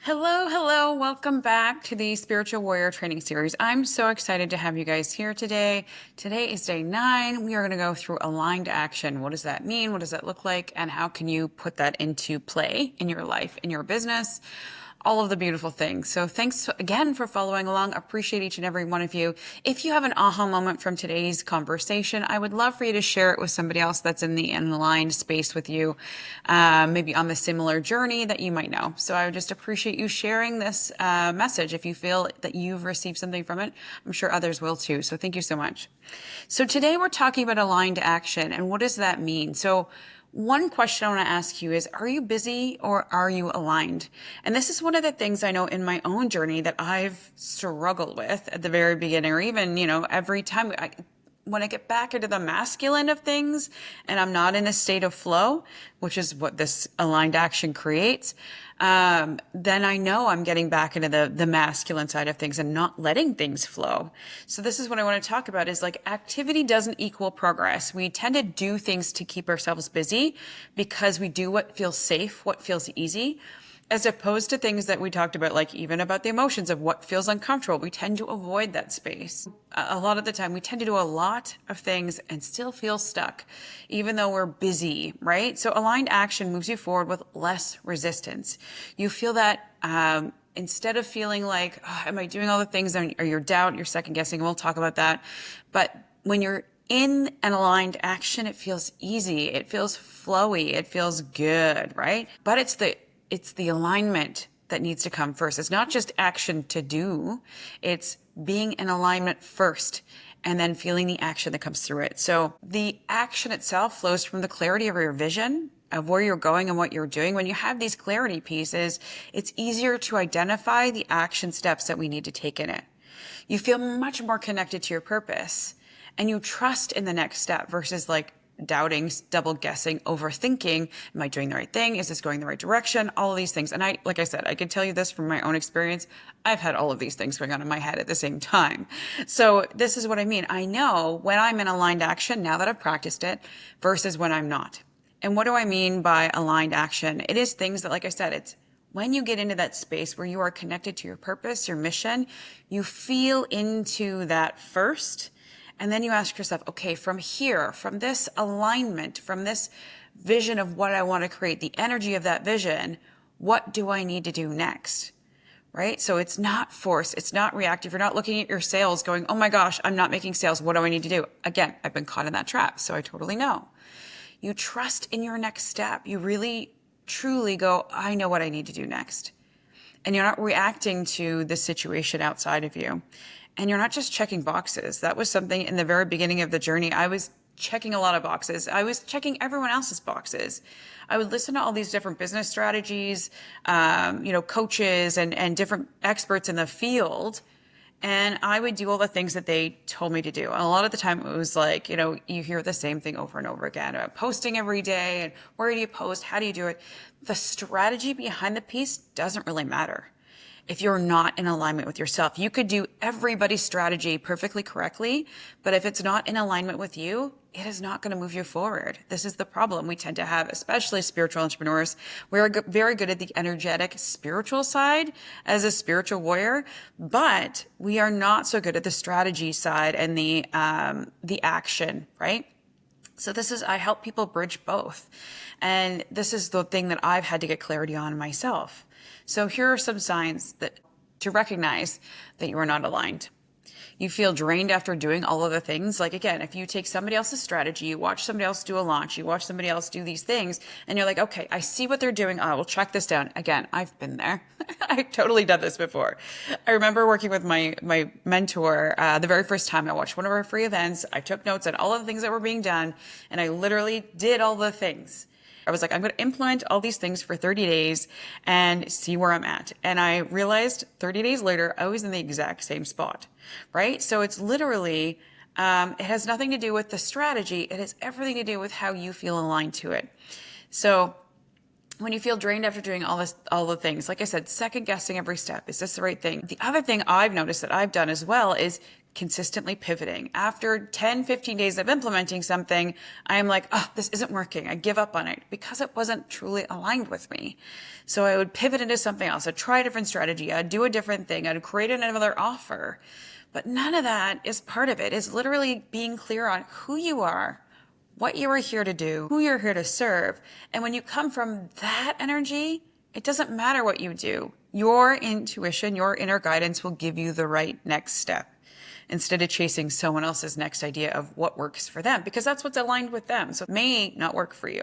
Hello, hello. Welcome back to the Spiritual Warrior Training Series. I'm so excited to have you guys here today. Today is day 9. We are going to go through aligned action. What does that mean? What does that look like? And how can you put that into play in your life, in your business? All of the beautiful things. So thanks again for following along. Appreciate each and every one of you. If you have an aha moment from today's conversation, I would love for you to share it with somebody else that's in the aligned space with you, maybe on the similar journey that you might know. So I would just appreciate you sharing this message. If you feel that you've received something from it, I'm sure others will too. So thank you so much. So today we're talking about aligned action and what does that mean? So one question I want to ask you is, are you busy or are you aligned? And this is one of the things I know in my own journey that I've struggled with at the very beginning, or even, every time when I get back into the masculine of things and I'm not in a state of flow, which is what this aligned action creates, then I know I'm getting back into the masculine side of things and not letting things flow. So this is what I want to talk about is like activity doesn't equal progress. We tend to do things to keep ourselves busy because we do what feels safe, what feels easy, as opposed to things that we talked about, like even about the emotions of what feels uncomfortable. We tend to avoid that space. A lot of the time, we tend to do a lot of things and still feel stuck, even though we're busy, right? So aligned action moves you forward with less resistance. You feel that instead of feeling like, oh, am I doing all the things, or your doubt, you're second guessing, and we'll talk about that. But when you're in an aligned action, it feels easy. It feels flowy. It feels good, right? But it's the alignment that needs to come first. It's not just action to do. It's being in alignment first and then feeling the action that comes through it. So the action itself flows from the clarity of your vision of where you're going and what you're doing. When you have these clarity pieces, it's easier to identify the action steps that we need to take in it. You feel much more connected to your purpose and you trust in the next step versus like doubting, double guessing, overthinking. Am I doing the right thing? Is this going the right direction? All of these things. And like I said, I can tell you this from my own experience. I've had all of these things going on in my head at the same time. So this is what I mean. I know when I'm in aligned action now that I've practiced it versus when I'm not. And what do I mean by aligned action? It is things that, like I said, it's when you get into that space where you are connected to your purpose, your mission, you feel into that first. And then you ask yourself, okay, from here, from this alignment, from this vision of what I want to create, the energy of that vision, what do I need to do next? Right? So it's not forced. It's not reactive. You're not looking at your sales going, oh my gosh, I'm not making sales. What do I need to do? Again, I've been caught in that trap. So I totally know. You trust in your next step. You really, truly go, I know what I need to do next. And you're not reacting to the situation outside of you. And you're not just checking boxes. That was something in the very beginning of the journey. I was checking a lot of boxes. I was checking everyone else's boxes. I would listen to all these different business strategies, coaches and different experts in the field. And I would do all the things that they told me to do. And a lot of the time it was like, you hear the same thing over and over again about posting every day and where do you post? How do you do it? The strategy behind the piece doesn't really matter if you're not in alignment with yourself. You could do everybody's strategy perfectly correctly, but if it's not in alignment with you, it is not going to move you forward. This is the problem we tend to have, especially spiritual entrepreneurs. We're very good at the energetic spiritual side as a spiritual warrior, but we are not so good at the strategy side and the action, right? So I help people bridge both. And this is the thing that I've had to get clarity on myself. So here are some signs to recognize that you are not aligned. You feel drained after doing all of the things. Like, again, if you take somebody else's strategy, you watch somebody else do a launch, you watch somebody else do these things, and you're like, okay, I see what they're doing. I will track this down. Again, I've been there. I've totally done this before. I remember working with my mentor the very first time I watched one of our free events. I took notes on all of the things that were being done, and I literally did all the things. I was like, I'm going to implement all these things for 30 days and see where I'm at. And I realized 30 days later, I was in the exact same spot, right? So it's literally, it has nothing to do with the strategy. It has everything to do with how you feel aligned to it. So when you feel drained after doing all the things, like I said, second guessing every step. Is this the right thing? The other thing I've noticed that I've done as well is consistently pivoting. After 10, 15 days of implementing something, I'm like, oh, this isn't working. I give up on it because it wasn't truly aligned with me. So I would pivot into something else. I'd try a different strategy. I'd do a different thing. I'd create another offer. But none of that is part of it. It's literally being clear on who you are, what you are here to do, who you're here to serve. And when you come from that energy, it doesn't matter what you do. Your intuition, your inner guidance will give you the right next step instead of chasing someone else's next idea of what works for them, because that's what's aligned with them. So it may not work for you.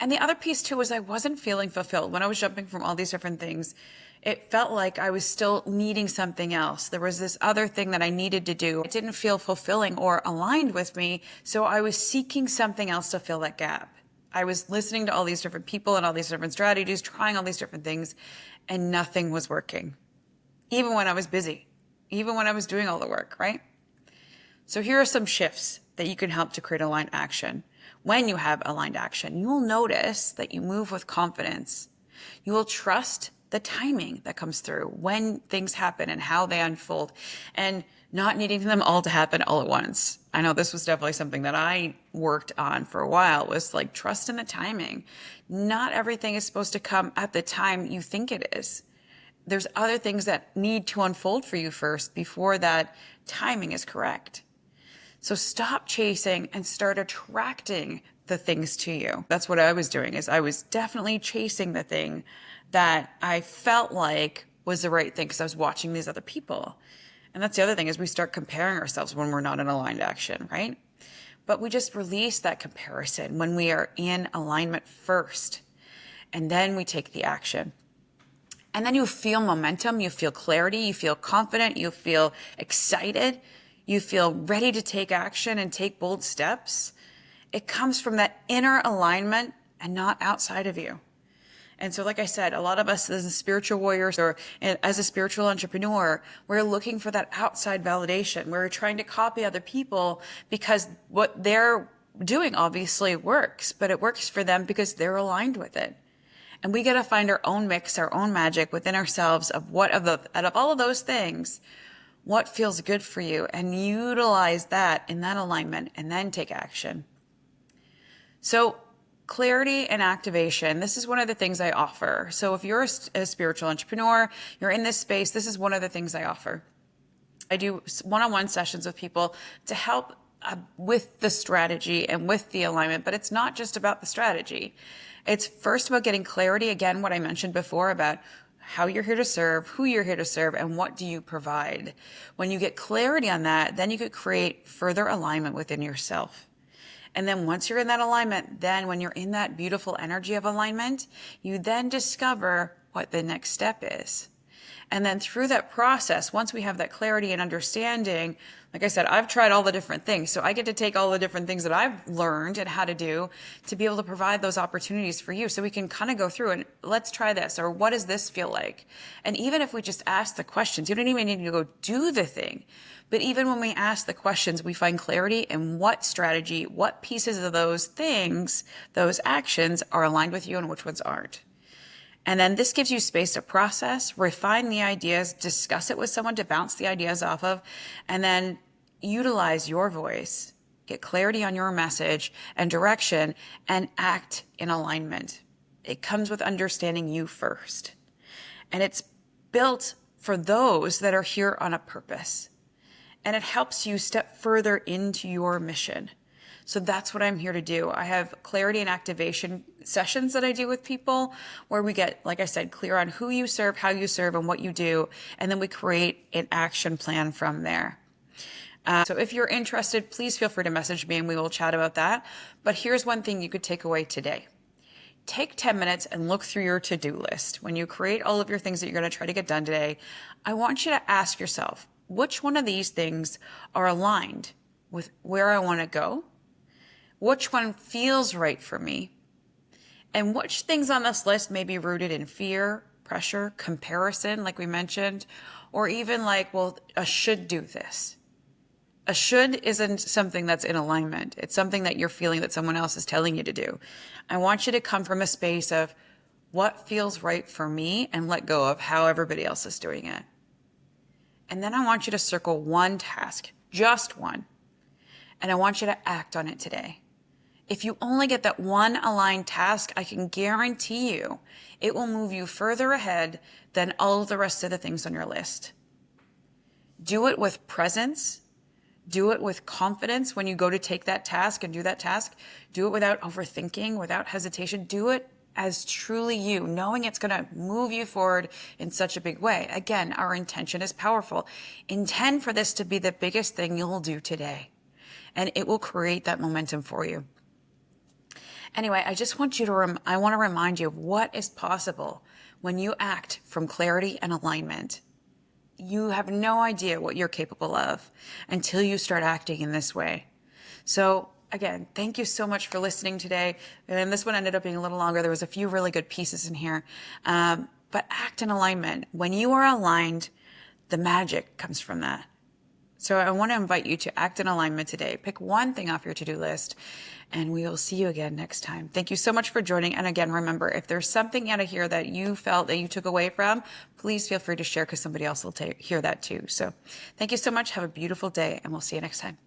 And the other piece too was I wasn't feeling fulfilled. When I was jumping from all these different things, it felt like I was still needing something else. There was this other thing that I needed to do. It didn't feel fulfilling or aligned with me. So I was seeking something else to fill that gap. I was listening to all these different people and all these different strategies, trying all these different things, and nothing was working. Even when I was busy, even when I was doing all the work, right? So here are some shifts that you can help to create aligned action. When you have aligned action, you will notice that you move with confidence. You will trust the timing that comes through when things happen and how they unfold, and not needing them all to happen all at once. I know this was definitely something that I worked on for a while, was like trust in the timing. Not everything is supposed to come at the time you think it is. There's other things that need to unfold for you first before that timing is correct. So stop chasing and start attracting the things to you. That's what I was doing, is I was definitely chasing the thing that I felt like was the right thing because I was watching these other people. And that's the other thing, is we start comparing ourselves when we're not in aligned action, right? But we just release that comparison when we are in alignment first, and then we take the action. And then you feel momentum, you feel clarity, you feel confident, you feel excited, you feel ready to take action and take bold steps. It comes from that inner alignment and not outside of you. And so, like I said, a lot of us as spiritual warriors or as a spiritual entrepreneur, we're looking for that outside validation. We're trying to copy other people because what they're doing obviously works, but it works for them because they're aligned with it. And we got to find our own mix, our own magic within ourselves of out of all of those things, what feels good for you, and utilize that in that alignment and then take action. So clarity and activation, this is one of the things I offer. So if you're a spiritual entrepreneur, you're in this space, this is one of the things I offer. I do one-on-one sessions with people to help with the strategy and with the alignment, but it's not just about the strategy. It's first about getting clarity, again, what I mentioned before about how you're here to serve, who you're here to serve, and what do you provide. When you get clarity on that, then you could create further alignment within yourself. And then once you're in that alignment, then when you're in that beautiful energy of alignment, you then discover what the next step is. And then through that process, once we have that clarity and understanding, like I said, I've tried all the different things. So I get to take all the different things that I've learned and how to do to be able to provide those opportunities for you. So we can kind of go through and let's try this, or what does this feel like? And even if we just ask the questions, you don't even need to go do the thing. But even when we ask the questions, we find clarity in what strategy, what pieces of those things, those actions are aligned with you and which ones aren't. And then this gives you space to process, refine the ideas, discuss it with someone to bounce the ideas off of, and then utilize your voice, get clarity on your message and direction, and act in alignment. It comes with understanding you first. And it's built for those that are here on a purpose. And it helps you step further into your mission. So that's what I'm here to do. I have clarity and activation sessions that I do with people where we get, like I said, clear on who you serve, how you serve, and what you do. And then we create an action plan from there. So if you're interested, please feel free to message me and we will chat about that. But here's one thing you could take away today. Take 10 minutes and look through your to-do list. When you create all of your things that you're going to try to get done today, I want you to ask yourself, which one of these things are aligned with where I want to go? Which one feels right for me? And which things on this list may be rooted in fear, pressure, comparison, like we mentioned, or even like, well, I should do this. A should isn't something that's in alignment. It's something that you're feeling that someone else is telling you to do. I want you to come from a space of what feels right for me and let go of how everybody else is doing it. And then I want you to circle one task, just one. And I want you to act on it today. If you only get that one aligned task, I can guarantee you it will move you further ahead than all of the rest of the things on your list. Do it with presence. Do it with confidence when you go to take that task and do that task. Do it without overthinking, without hesitation. Do it as truly you, knowing it's going to move you forward in such a big way. Again, our intention is powerful. Intend for this to be the biggest thing you'll do today, and it will create that momentum for you. Anyway, I just want you to, I want to remind you of what is possible when you act from clarity and alignment. You have no idea what you're capable of until you start acting in this way. So again, thank you so much for listening today. And this one ended up being a little longer. There was a few really good pieces in here. But act in alignment. When you are aligned, the magic comes from that. So I want to invite you to act in alignment today. Pick one thing off your to-do list, and we will see you again next time. Thank you so much for joining. And again, remember, if there's something out of here that you felt that you took away from, please feel free to share because somebody else will hear that too. So thank you so much. Have a beautiful day, and we'll see you next time.